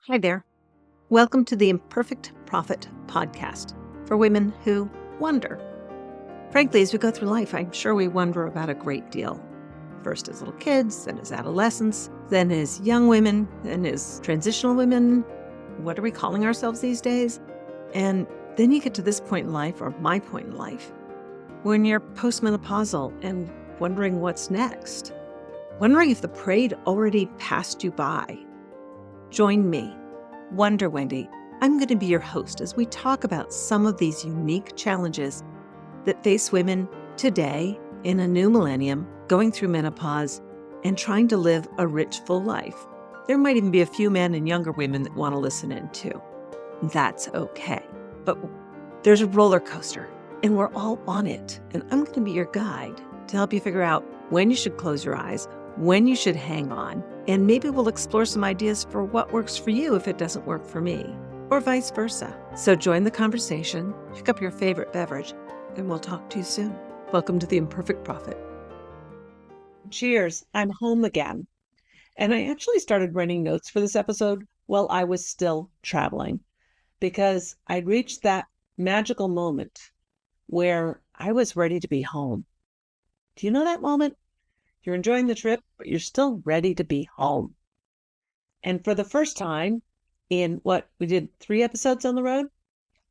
Hi there. Welcome to the Imperfect Prophet podcast for women who wonder. Frankly, as we go through life, I'm sure we wonder about a great deal. First as little kids, then as adolescents, then as young women, then as transitional women. What are we calling ourselves these days? And then you get to this point in life, or my point in life, when you're postmenopausal and wondering what's next. Wondering if the parade already passed you by. Join me, Wonder Wendy. I'm going to be your host as we talk about some of these unique challenges that face women today in a new millennium, going through menopause and trying to live a rich, full life. There might even be a few men and younger women that want to listen in too. That's okay. But there's a roller coaster and we're all on it. And I'm going to be your guide to help you figure out when you should close your eyes, when you should hang on, and maybe we'll explore some ideas for what works for you if it doesn't work for me, or vice versa. So join the conversation, pick up your favorite beverage, and we'll talk to you soon. Welcome to the Imperfect Prophet. Cheers, I'm home again. And I actually started writing notes for this episode while I was still traveling, because I'd reached that magical moment where I was ready to be home. Do you know that moment? You're enjoying the trip, but you're still ready to be home. And for the first time in we did 3 episodes on the road,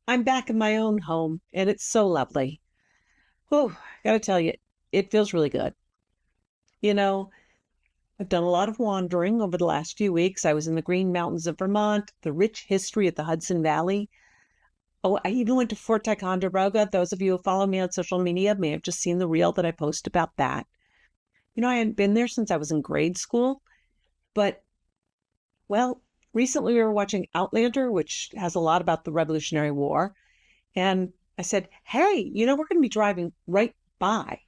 I'm back in my own home, and it's so lovely. Oh, I gotta tell you, it feels really good. You know, I've done a lot of wandering over the last few weeks. I was in the Green Mountains of Vermont, the rich history of the Hudson Valley. Oh, I even went to Fort Ticonderoga. Those of you who follow me on social media may have just seen the reel that I post about that. You know, I hadn't been there since I was in grade school, but, recently we were watching Outlander, which has a lot about the Revolutionary War, and I said, hey, we're going to be driving right by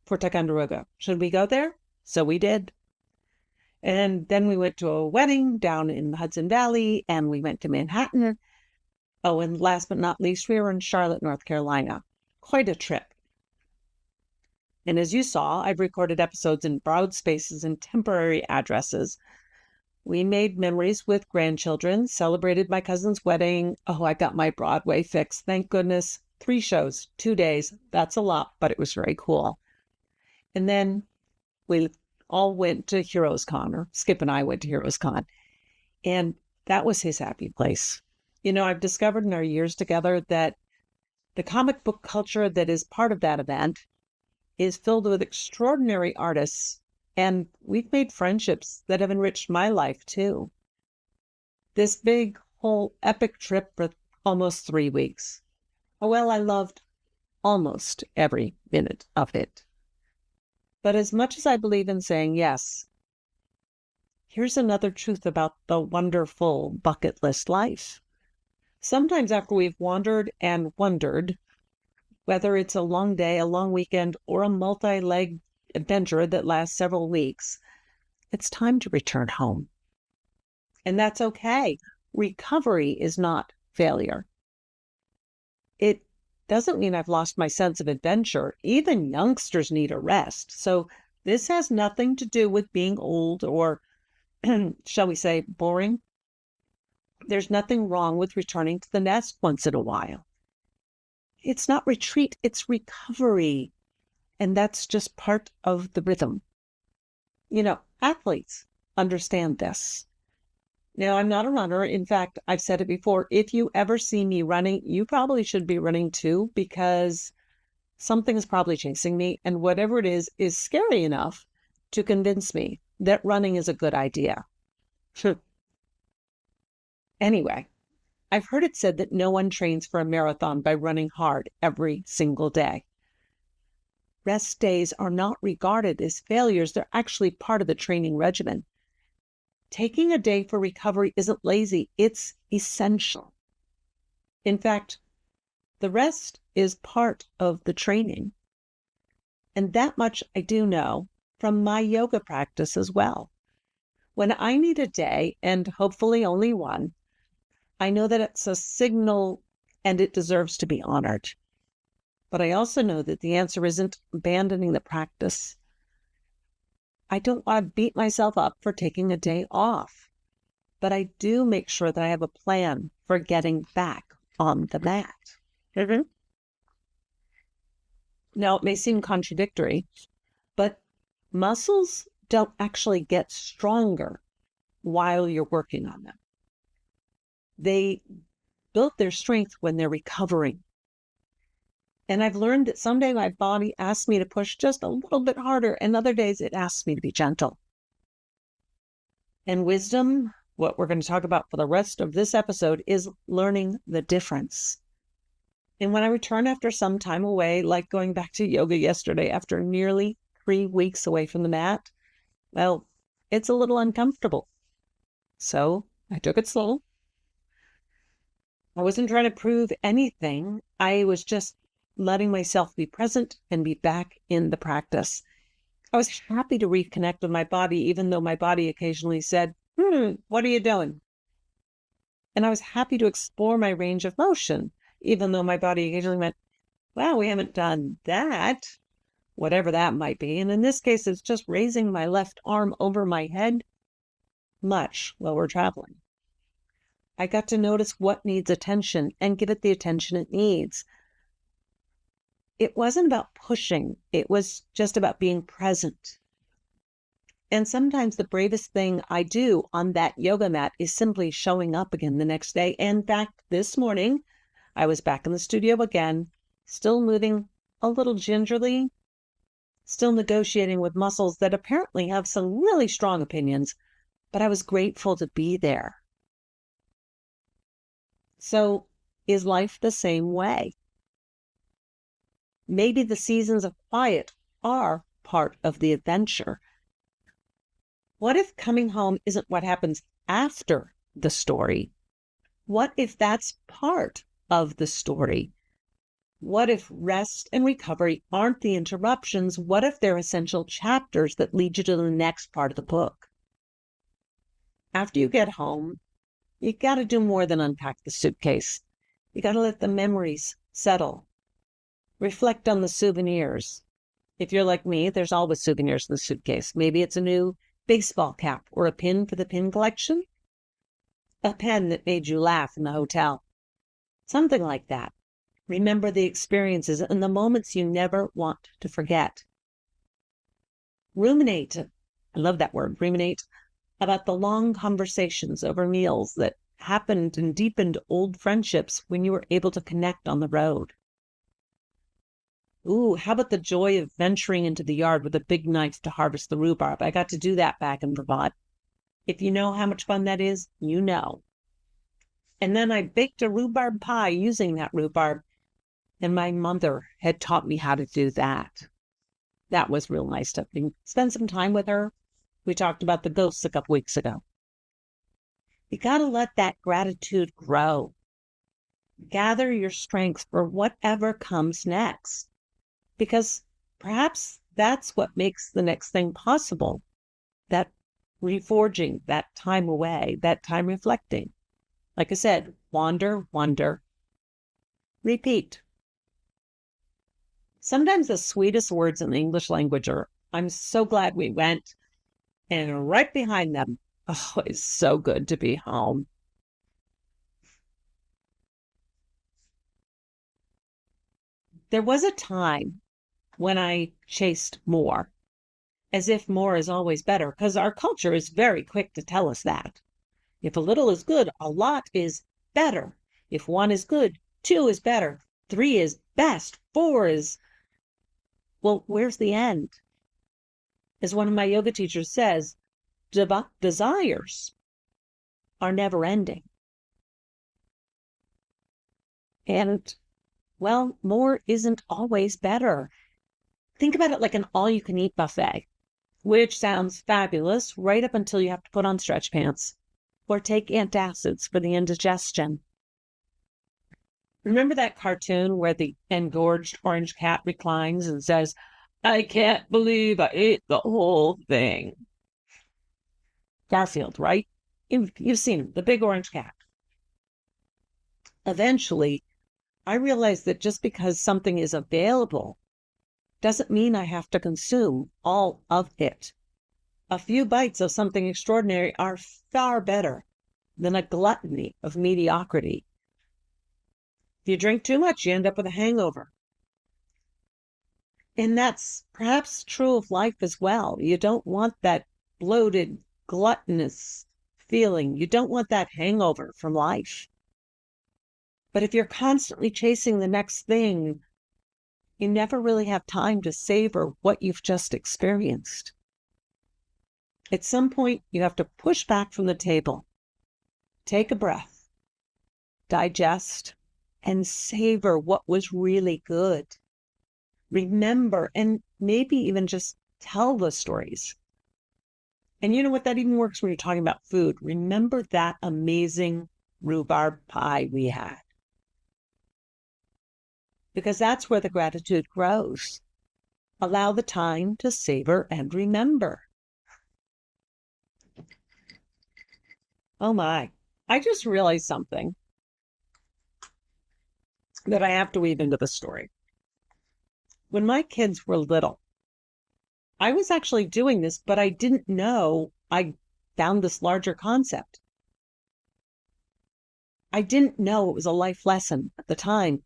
Fort Ticonderoga. Should we go there? So we did. And then we went to a wedding down in the Hudson Valley, and we went to Manhattan. Oh, and last but not least, we were in Charlotte, North Carolina. Quite a trip. And as you saw, I've recorded episodes in broad spaces and temporary addresses. We made memories with grandchildren, celebrated my cousin's wedding. Oh, I got my Broadway fix, thank goodness. 3 shows, 2 days. That's a lot, but it was very cool. And then we all went to Heroes Con, or Skip and I went to Heroes Con. And that was his happy place. I've discovered in our years together that the comic book culture that is part of that event is filled with extraordinary artists, and we've made friendships that have enriched my life too. This big, whole epic trip for almost 3 weeks. Oh, I loved almost every minute of it. But as much as I believe in saying yes, here's another truth about the wonderful bucket list life. Sometimes after we've wandered and wondered, whether it's a long day, a long weekend, or a multi-leg adventure that lasts several weeks, it's time to return home. And that's okay. Recovery is not failure. It doesn't mean I've lost my sense of adventure. Even youngsters need a rest. So this has nothing to do with being old or, shall we say, boring. There's nothing wrong with returning to the nest once in a while. It's not retreat, it's recovery. And that's just part of the rhythm. Athletes understand this. Now, I'm not a runner. In fact, I've said it before. If you ever see me running, you probably should be running too, because something is probably chasing me. And whatever it is scary enough to convince me that running is a good idea. Anyway. I've heard it said that no one trains for a marathon by running hard every single day. Rest days are not regarded as failures. They're actually part of the training regimen. Taking a day for recovery isn't lazy. It's essential. In fact, the rest is part of the training. And that much I do know from my yoga practice as well. When I need a day, and hopefully only one, I know that it's a signal and it deserves to be honored. But I also know that the answer isn't abandoning the practice. I don't want to beat myself up for taking a day off. but I do make sure that I have a plan for getting back on the mat. Mm-hmm. Now, it may seem contradictory, but muscles don't actually get stronger while you're working on them. They build their strength when they're recovering. And I've learned that someday my body asks me to push just a little bit harder, and other days it asks me to be gentle. And wisdom, what we're going to talk about for the rest of this episode, is learning the difference. And when I return after some time away, like going back to yoga yesterday after nearly 3 weeks away from the mat, well, it's a little uncomfortable. So I took it slow. I wasn't trying to prove anything. I was just letting myself be present and be back in the practice. I was happy to reconnect with my body, even though my body occasionally said, what are you doing? And I was happy to explore my range of motion, even though my body occasionally went, well, we haven't done that, whatever that might be. And in this case, it's just raising my left arm over my head much while we're traveling. I got to notice what needs attention and give it the attention it needs. It wasn't about pushing. It was just about being present. And sometimes the bravest thing I do on that yoga mat is simply showing up again the next day. In fact, this morning, I was back in the studio again, still moving a little gingerly, still negotiating with muscles that apparently have some really strong opinions, but I was grateful to be there. So, is life the same way? Maybe the seasons of quiet are part of the adventure. What if coming home isn't what happens after the story? What if that's part of the story? What if rest and recovery aren't the interruptions? What if they're essential chapters that lead you to the next part of the book? After you get home, you got to do more than unpack the suitcase. You got to let the memories settle. Reflect on the souvenirs. If you're like me, there's always souvenirs in the suitcase. Maybe it's a new baseball cap or a pin for the pin collection. A pen that made you laugh in the hotel. Something like that. Remember the experiences and the moments you never want to forget. Ruminate. I love that word, ruminate, about the long conversations over meals that happened and deepened old friendships when you were able to connect on the road. Ooh, how about the joy of venturing into the yard with a big knife to harvest the rhubarb? I got to do that back in Vermont. If you know how much fun that is, you know. And then I baked a rhubarb pie using that rhubarb, and my mother had taught me how to do that. That was real nice to spend some time with her. We talked about the ghosts a couple weeks ago. You got to let that gratitude grow. Gather your strength for whatever comes next. Because perhaps that's what makes the next thing possible. That reforging, that time away, that time reflecting. Like I said, wander, wonder, repeat. Sometimes the sweetest words in the English language are, I'm so glad we went. And right behind them, oh, it's so good to be home. There was a time when I chased more, as if more is always better, because our culture is very quick to tell us that. If a little is good, a lot is better. If 1 is good, 2 is better. 3 is best. 4 is, well, where's the end? As one of my yoga teachers says, desires are never ending. And, well, more isn't always better. Think about it like an all-you-can-eat buffet, which sounds fabulous right up until you have to put on stretch pants or take antacids for the indigestion. Remember that cartoon where the engorged orange cat reclines and says, I can't believe I ate the whole thing. Garfield, right? You've seen him, the big orange cat. Eventually, I realized that just because something is available doesn't mean I have to consume all of it. A few bites of something extraordinary are far better than a gluttony of mediocrity. If you drink too much, you end up with a hangover. And that's perhaps true of life as well. You don't want that bloated, gluttonous feeling. You don't want that hangover from life. But if you're constantly chasing the next thing, you never really have time to savor what you've just experienced. At some point, you have to push back from the table, take a breath, digest, and savor what was really good. Remember, and maybe even just tell the stories. And you know what? That even works when you're talking about food. Remember that amazing rhubarb pie we had. Because that's where the gratitude grows. Allow the time to savor and remember. Oh my, I just realized something that I have to weave into the story. When my kids were little, I was actually doing this, but I didn't know I found this larger concept. I didn't know it was a life lesson at the time.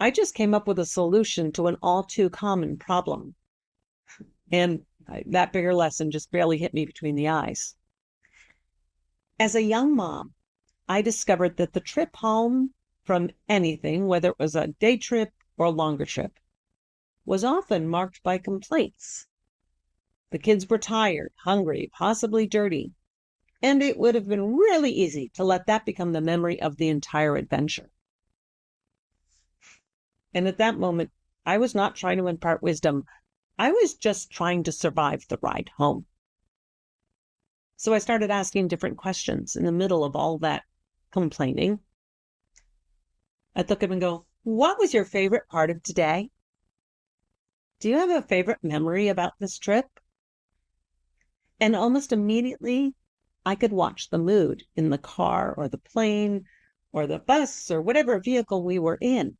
I just came up with a solution to an all too common problem. And that bigger lesson just barely hit me between the eyes. As a young mom, I discovered that the trip home from anything, whether it was a day trip or a longer trip, was often marked by complaints. The kids were tired, hungry, possibly dirty, and it would have been really easy to let that become the memory of the entire adventure. And at that moment, I was not trying to impart wisdom. I was just trying to survive the ride home. So I started asking different questions in the middle of all that complaining. I'd look at them and go, what was your favorite part of today? Do you have a favorite memory about this trip? And almost immediately, I could watch the mood in the car or the plane or the bus or whatever vehicle we were in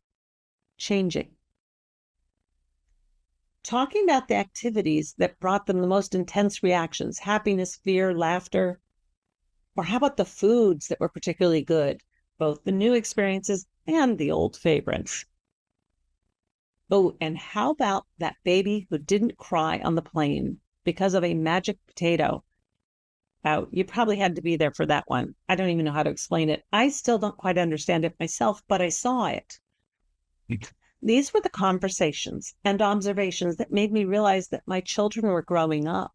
changing. Talking about the activities that brought them the most intense reactions, happiness, fear, laughter, or how about the foods that were particularly good, both the new experiences and the old favorites? Oh, and how about that baby who didn't cry on the plane because of a magic potato? Oh, you probably had to be there for that one. I don't even know how to explain it. I still don't quite understand it myself, but I saw it. These were the conversations and observations that made me realize that my children were growing up.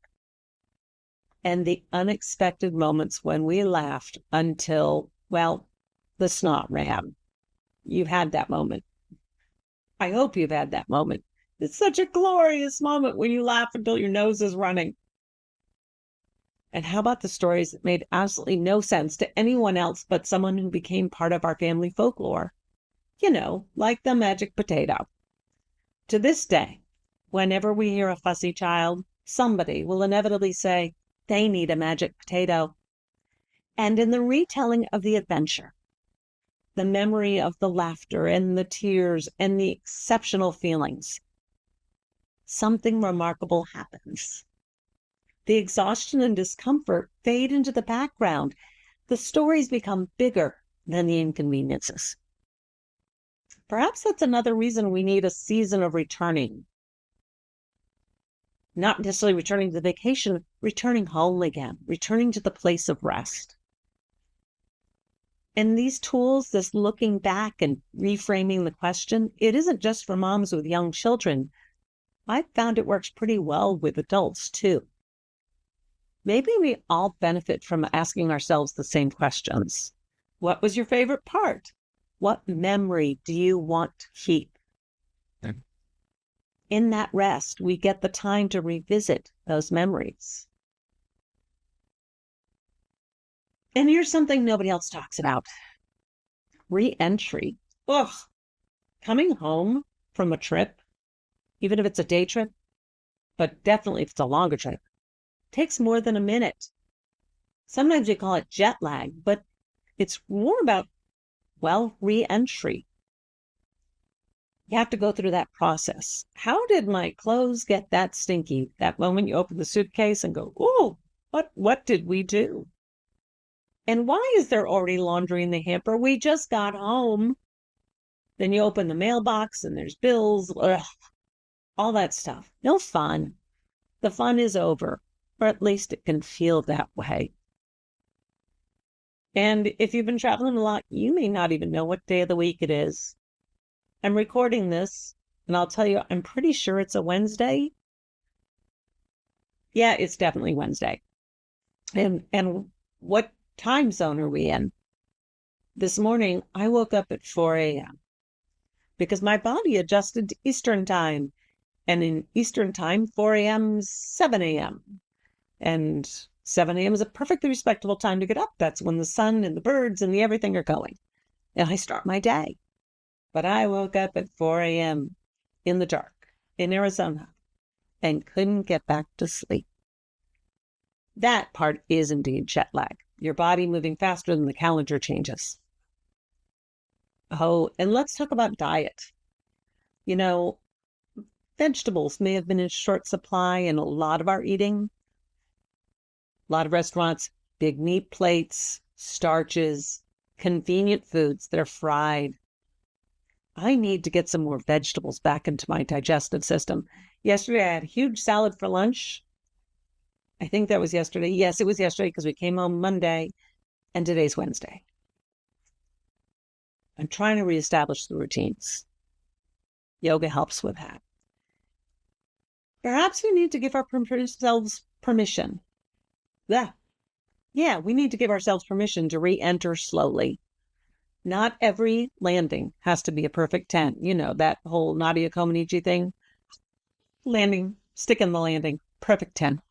And the unexpected moments when we laughed until, well, the snot ran. You've had that moment. I hope you've had that moment. It's such a glorious moment when you laugh until your nose is running. And how about the stories that made absolutely no sense to anyone else but someone who became part of our family folklore? You know, like the magic potato. To this day, whenever we hear a fussy child, somebody will inevitably say they need a magic potato. And in the retelling of the adventure, the memory of the laughter and the tears and the exceptional feelings, something remarkable happens. The exhaustion and discomfort fade into the background. The stories become bigger than the inconveniences. Perhaps that's another reason we need a season of returning. Not necessarily returning to the vacation, returning home again, returning to the place of rest. And these tools, this looking back and reframing the question, it isn't just for moms with young children. I've found it works pretty well with adults too. Maybe we all benefit from asking ourselves the same questions. What was your favorite part? What memory do you want to keep? In that rest, we get the time to revisit those memories. And here's something nobody else talks about. Re-entry. Ugh. Coming home from a trip, even if it's a day trip, but definitely if it's a longer trip, takes more than a minute. Sometimes we call it jet lag, but it's more about, well, re-entry. You have to go through that process. How did my clothes get that stinky? That moment you open the suitcase and go, oh, what did we do? And why is there already laundry in the hamper? We just got home. Then you open the mailbox and there's bills, ugh, all that stuff. No fun. The fun is over, or at least it can feel that way. And if you've been traveling a lot, you may not even know what day of the week it is. I'm recording this, and I'll tell you, I'm pretty sure it's a Wednesday. Yeah, it's definitely Wednesday. And what time zone are we in? This morning, I woke up at 4 a.m. because my body adjusted to Eastern time. And in Eastern time, 4 a.m., 7 a.m. And 7 a.m. is a perfectly respectable time to get up. That's when the sun and the birds and the everything are going. And I start my day. But I woke up at 4 a.m. in the dark in Arizona and couldn't get back to sleep. That part is indeed jet lag, your body moving faster than the calendar changes. Oh, and let's talk about diet. You know, vegetables may have been in short supply in a lot of our eating. A lot of restaurants, big meat plates, starches, convenient foods that are fried. I need to get some more vegetables back into my digestive system. Yesterday, I had a huge salad for lunch. I think that was yesterday. Yes, it was yesterday because we came home Monday and today's Wednesday. I'm trying to reestablish the routines. Yoga helps with that. Perhaps we need to give ourselves permission. Yeah, we need to give ourselves permission to re-enter slowly. Not every landing has to be a perfect 10. You know, that whole Nadia Comaneci thing. Landing, stick in the landing, perfect 10.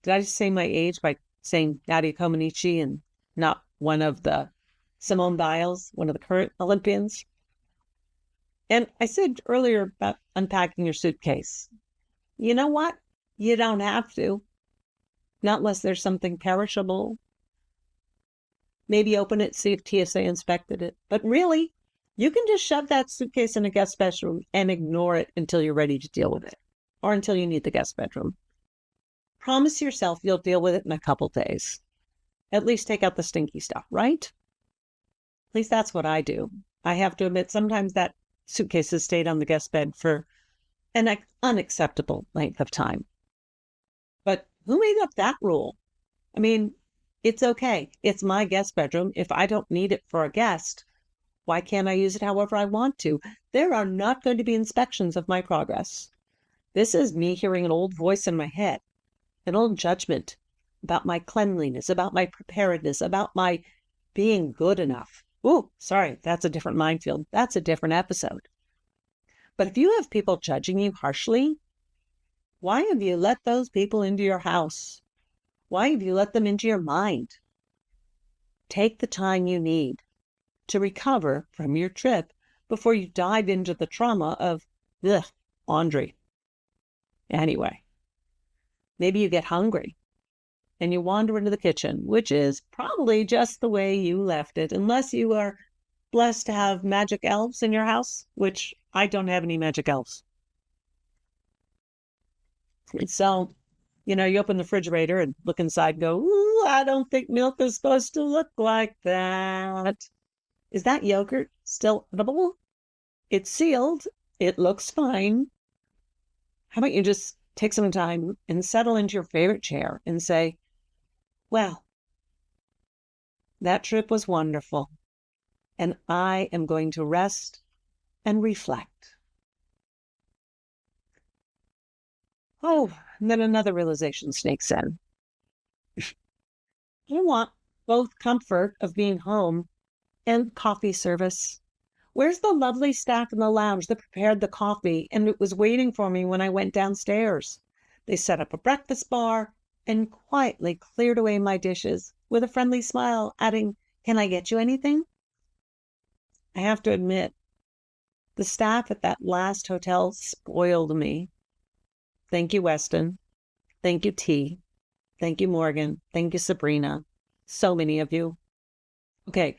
Did I just say my age by saying Nadia Comaneci and not one of the Simone Biles, one of the current Olympians? And I said earlier about unpacking your suitcase. You know what? You don't have to. Not unless there's something perishable. Maybe open it, see if TSA inspected it. But really, you can just shove that suitcase in a guest bedroom and ignore it until you're ready to deal with it, or until you need the guest bedroom. Promise yourself you'll deal with it in a couple days. At least take out the stinky stuff, right? At least that's what I do. I have to admit, sometimes that suitcase has stayed on the guest bed for an unacceptable length of time. But who made up that rule? I mean, it's okay. It's my guest bedroom. If I don't need it for a guest, why can't I use it however I want to? There are not going to be inspections of my progress. This is me hearing an old voice in my head, an old judgment about my cleanliness, about my preparedness, about my being good enough. Ooh, sorry, that's a different minefield. That's a different episode. But if you have people judging you harshly, why have you let those people into your house? Why have you let them into your mind? Take the time you need to recover from your trip before you dive into the trauma of, laundry. Anyway, maybe you get hungry and you wander into the kitchen, which is probably just the way you left it, unless you are blessed to have magic elves in your house, which I don't have any magic elves. So, you open the refrigerator and look inside and go, ooh, I don't think milk is supposed to look like that. Is that yogurt still edible? It's sealed. It looks fine. How about you just take some time and settle into your favorite chair and say, well, that trip was wonderful, and I am going to rest and reflect. Oh, and then another realization sneaks in. I want both comfort of being home and coffee service. Where's the lovely staff in the lounge that prepared the coffee and it was waiting for me when I went downstairs? They set up a breakfast bar and quietly cleared away my dishes with a friendly smile, adding, "Can I get you anything?" I have to admit, the staff at that last hotel spoiled me. Thank you, Weston. Thank you, T. Thank you, Morgan. Thank you, Sabrina. So many of you. Okay.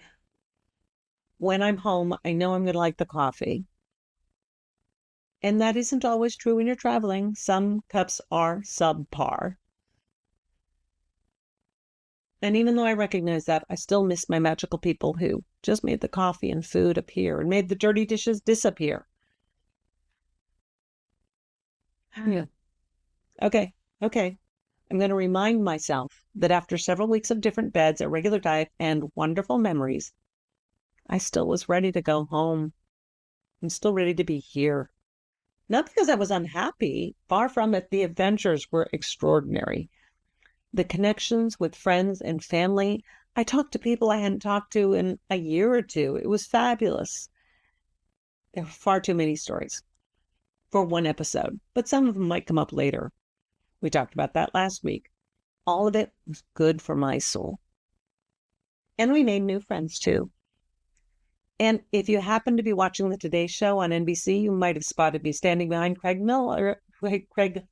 When I'm home, I know I'm going to like the coffee. And that isn't always true when you're traveling. Some cups are subpar. And even though I recognize that, I still miss my magical people who just made the coffee and food appear and made the dirty dishes disappear. Yeah. Okay. I'm going to remind myself that after several weeks of different beds, a regular diet, and wonderful memories, I still was ready to go home. I'm still ready to be here. Not because I was unhappy, far from it. The adventures were extraordinary. The connections with friends and family. I talked to people I hadn't talked to in a year or two. It was fabulous. There were far too many stories for one episode, but some of them might come up later. We talked about that last week. All of it was good for my soul. And we made new friends too. And if you happen to be watching the Today Show on NBC, you might have spotted me standing behind Craig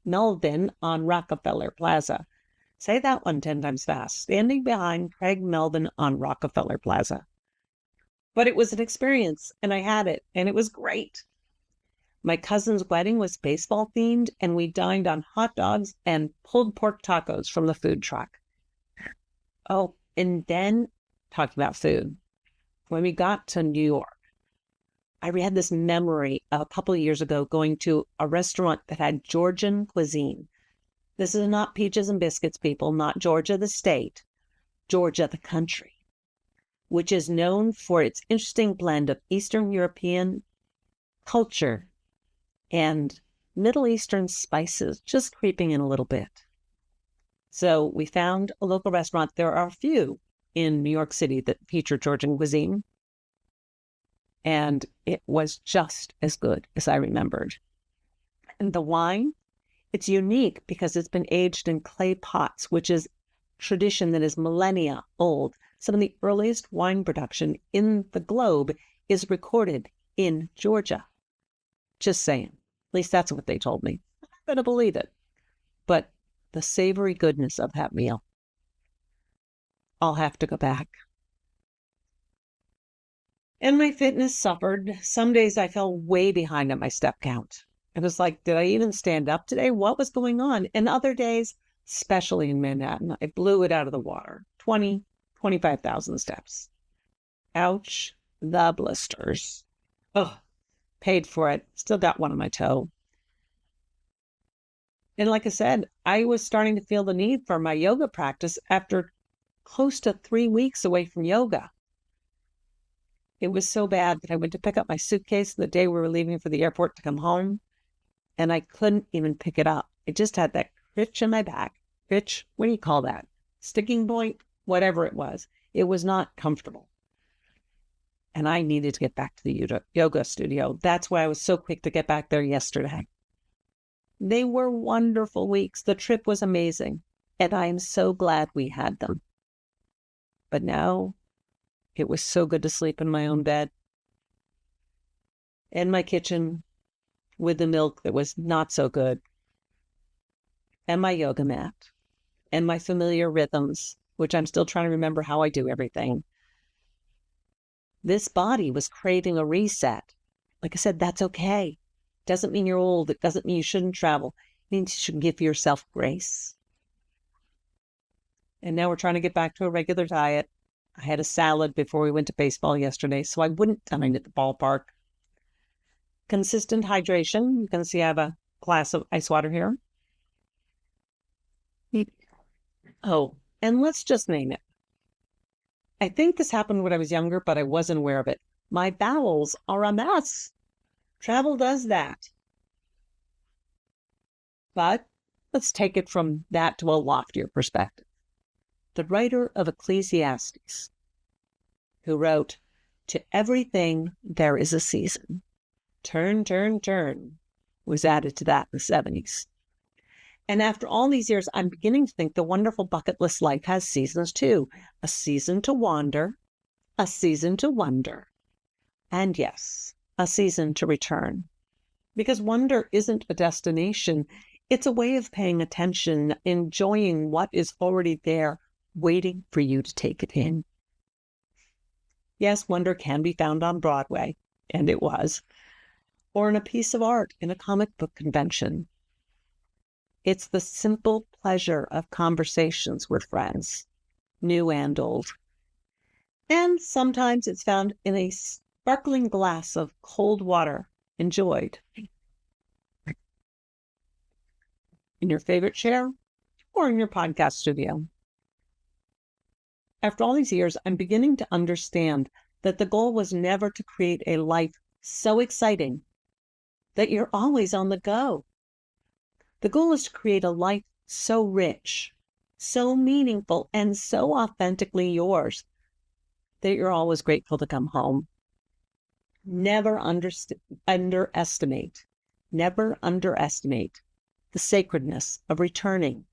Melvin on Rockefeller Plaza. Say that one 10 times fast. Standing behind Craig Melvin on Rockefeller Plaza. But it was an experience, and I had it, and it was great. My cousin's wedding was baseball themed, and we dined on hot dogs and pulled pork tacos from the food truck. Oh, and then talking about food. When we got to New York, I had this memory of a couple of years ago going to a restaurant that had Georgian cuisine. This is not peaches and biscuits, people, not Georgia the state, Georgia the country, which is known for its interesting blend of Eastern European culture and Middle Eastern spices just creeping in a little bit. So we found a local restaurant. There are a few in New York City that feature Georgian cuisine. And it was just as good as I remembered. And the wine, it's unique because it's been aged in clay pots, which is tradition that is millennia old. Some of the earliest wine production in the globe is recorded in Georgia. Just saying. At least that's what they told me. I'm not going to believe it. But the savory goodness of that meal. I'll have to go back. And my fitness suffered. Some days I fell way behind on my step count. It was like, did I even stand up today? What was going on? And other days, especially in Manhattan, I blew it out of the water. 25,000 steps. Ouch, the blisters. Ugh, paid for it. Still got one on my toe. And like I said, I was starting to feel the need for my yoga practice after close to 3 weeks away from yoga. It was so bad that I went to pick up my suitcase the day we were leaving for the airport to come home, and I couldn't even pick it up. It just had that critch in my back. Critch, what do you call that? Sticking point? Whatever it was. It was not comfortable. And I needed to get back to the yoga studio. That's why I was so quick to get back there yesterday. They were wonderful weeks. The trip was amazing, and I am so glad we had them. But now, it was so good to sleep in my own bed, in my kitchen, with the milk that was not so good, and my yoga mat, and my familiar rhythms, which I'm still trying to remember how I do everything. This body was craving a reset. Like I said, that's okay. Doesn't mean you're old. It doesn't mean you shouldn't travel. It means you should give yourself grace. And now we're trying to get back to a regular diet. I had a salad before we went to baseball yesterday, so I wouldn't dine at the ballpark. Consistent hydration. You can see I have a glass of ice water here. Oh, and let's just name it. I think this happened when I was younger, but I wasn't aware of it. My bowels are a mess. Travel does that. But let's take it from that to a loftier perspective. The writer of Ecclesiastes, who wrote, "To everything there is a season. Turn, turn, turn," was added to that in the 70s. And after all these years, I'm beginning to think the wonderful bucket list life has seasons too. A season to wander, a season to wonder, and yes, a season to return. Because wonder isn't a destination. It's a way of paying attention, enjoying what is already there, waiting for you to take it in. Yes, wonder can be found on Broadway, and it was, or in a piece of art in a comic book convention. It's the simple pleasure of conversations with friends, new and old. And sometimes it's found in a sparkling glass of cold water, enjoyed in your favorite chair or in your podcast studio. After all these years, I'm beginning to understand that the goal was never to create a life so exciting that you're always on the go. The goal is to create a life so rich, so meaningful, and so authentically yours that you're always grateful to come home. Never underestimate the sacredness of returning.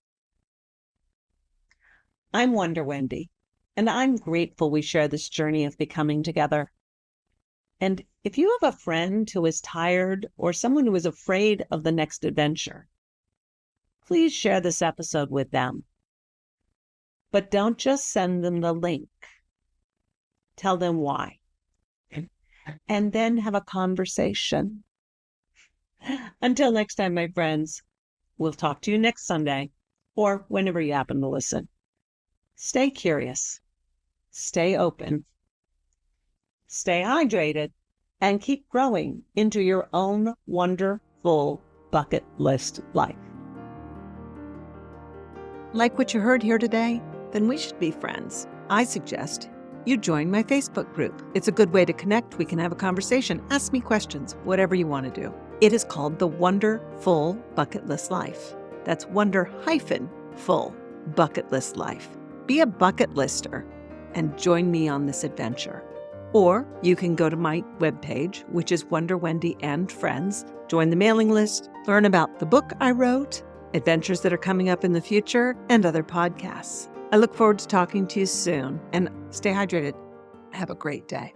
I'm Wendy, and I'm grateful we share this journey of becoming together. And if you have a friend who is tired or someone who is afraid of the next adventure, please share this episode with them. But don't just send them the link. Tell them why. And then have a conversation. Until next time, my friends, we'll talk to you next Sunday or whenever you happen to listen. Stay curious, stay open, stay hydrated, and keep growing into your own wonderful bucket list life. Like what you heard here today? Then we should be friends. I suggest you join my Facebook group. It's a good way to connect. We can have a conversation, ask me questions, whatever you want to do. It is called the Wonderful Bucket List Life. That's Wonder-Full Bucket List Life. Be a bucket lister and join me on this adventure. Or you can go to my webpage, which is Wonder Wendy and Friends, join the mailing list, learn about the book I wrote, adventures that are coming up in the future, and other podcasts. I look forward to talking to you soon, and stay hydrated. Have a great day.